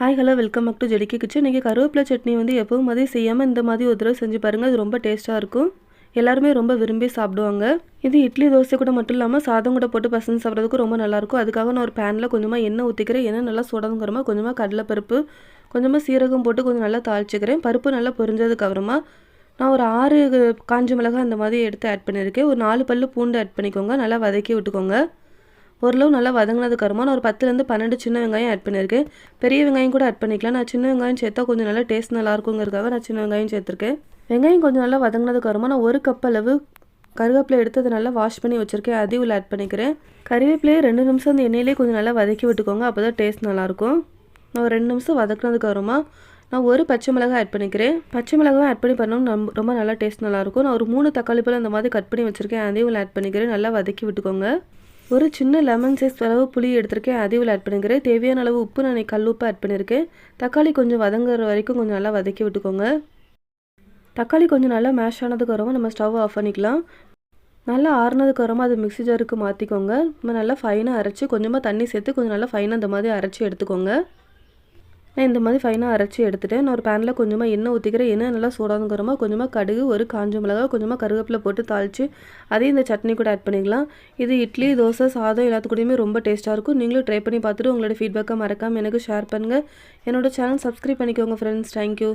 Hi hello welcome back to ஜெடிக்கி kitchen. இன்றைக்கி கருவேப்பிலை சட்னி வந்து எப்பவும் மாதிரி செய்யாமல் இந்த மாதிரி ஒரு தடவை செஞ்சு பாருங்கள். அது ரொம்ப டேஸ்ட்டாக இருக்கும். எல்லாருமே ரொம்ப விரும்பி சாப்பிடுவாங்க. இது இட்லி தோசை கூட மட்டும் இல்லாமல் சாதம் கூட போட்டு பசங்க சாப்பிட்றதுக்கு ரொம்ப நல்லாயிருக்கும். அதுக்காக நான் ஒரு பேனில் கொஞ்சமாக எண்ணெய் ஊற்றிக்கிறேன். எண்ணெய் நல்லா சுடங்குறமா கொஞ்சமாக கடலைப்பருப்பு, கொஞ்சமாக சீரகம் போட்டு கொஞ்சம் நல்லா தாளிச்சிக்கிறேன். பருப்பு நல்லா பொரிஞ்சதுக்கு அப்புறமா நான் ஒரு 6 காஞ்ச மிளகாய் அந்த மாதிரி எடுத்து ஆட் பண்ணியிருக்கேன். ஒரு 4 பல்லு பூண்டு ஆட் பண்ணிக்கோங்க. நல்லா வதக்கி விட்டுக்கோங்க. ஓரளவு நல்லா வதங்கினதுக்கு அப்புறமா நான் ஒரு 10லேருந்து 12 சின்ன வெங்காயம் ஆட் பண்ணியிருக்கேன். பெரிய வெங்காயம் கூட ஆட் பண்ணிக்கலாம். நான் சின்ன வெங்காயம் சேர்த்தா கொஞ்சம் நல்லா டேஸ்ட் நல்லா இருக்குங்கிறதுக்காக நான் சின்ன வெங்காயம் சேர்த்துருக்கேன். வெங்காயம் கொஞ்சம் நல்லா வதங்கினதுக்கு அப்புறமா நான் 1 கப் அளவு கருவேப்பிலை எடுத்து அதை நல்லா வாஷ் பண்ணி வச்சுருக்கேன். அதையும் உள்ள ஆட் பண்ணிக்கிறேன். கருவேப்பிலையே 2 நிமிஷம் அந்த எண்ணெயிலே கொஞ்சம் நல்லா வதக்கி விட்டுக்கோங்க. அப்போ தான் டேஸ்ட் நல்லாயிருக்கும். நான் ஒரு 2 நிமிஷம் வதக்கினதுக்கு அப்புறமா நான் 1 பச்சை மிளகாய் ஆட் பண்ணிக்கிறேன். பச்சை மிளகாய் ஆட் பண்ணி பண்ணணும் ரொம்ப நல்லா டேஸ்ட் நல்லாயிருக்கும். நான் ஒரு 3 தக்காளி பழம் அந்த மாதிரி கட் பண்ணி வச்சுருக்கேன். அதையும் உள்ள ஆட் பண்ணிக்கிறேன். நல்லா வதக்கி விட்டுக்கோங்க. ஒரு சின்ன லெமன் சைஸ் அளவு புளி எடுத்திருக்கேன். அதையும் ஆட் பண்ணிக்கிறேன். தேவையான அளவு உப்பு நான் கல் உப்பு ஆட் பண்ணியிருக்கேன். தக்காளி கொஞ்சம் வதங்குற வரைக்கும் கொஞ்சம் நல்லா வதக்கி விட்டுக்கோங்க. தக்காளி கொஞ்சம் நல்லா மேஷ் ஆனதுக்கு அப்புறமா நம்ம ஸ்டவ் ஆஃப் பண்ணிக்கலாம். நல்லா ஆறுனதுக்கு அப்புறமா அது மிக்ஸி ஜாருக்கு மாற்றிக்கோங்க. நம்ம நல்லா ஃபைனாக அரைச்சி கொஞ்சமாக தண்ணி சேர்த்து கொஞ்சம் நல்லா ஃபைனாக இந்த மாதிரி அரைச்சி எடுத்துக்கோங்க. நான் இந்த மாதிரி ஃபைனாக அரைச்சி எடுத்துகிட்டேன். நான் ஒரு பேனில் கொஞ்சமாக எண்ணெய் ஊற்றிக்கிறேன். எண்ணெய் நல்லா சூடாதுங்கிறமா கொஞ்சமாக கடுகு, ஒரு காஞ்ச மிளகாய், கொஞ்சமாக கருவேப்பிலை போட்டு தாளித்து அதையும் இந்த சட்னி கூட ஆட் பண்ணிக்கலாம். இது இட்லி, தோசை, சாதம் எல்லாத்துக்கூடயுமே ரொம்ப டேஸ்ட்டாக இருக்கும். நீங்களும் ட்ரை பண்ணி பார்த்துட்டு உங்களோட ஃபீட்பேக்கை மறக்காமல் எனக்கு ஷேர் பண்ணுங்கள். என்னோடய சேனல் சப்ஸ்கிரைப் பண்ணிக்கோங்க ஃப்ரெண்ட்ஸ். தேங்க்யூ.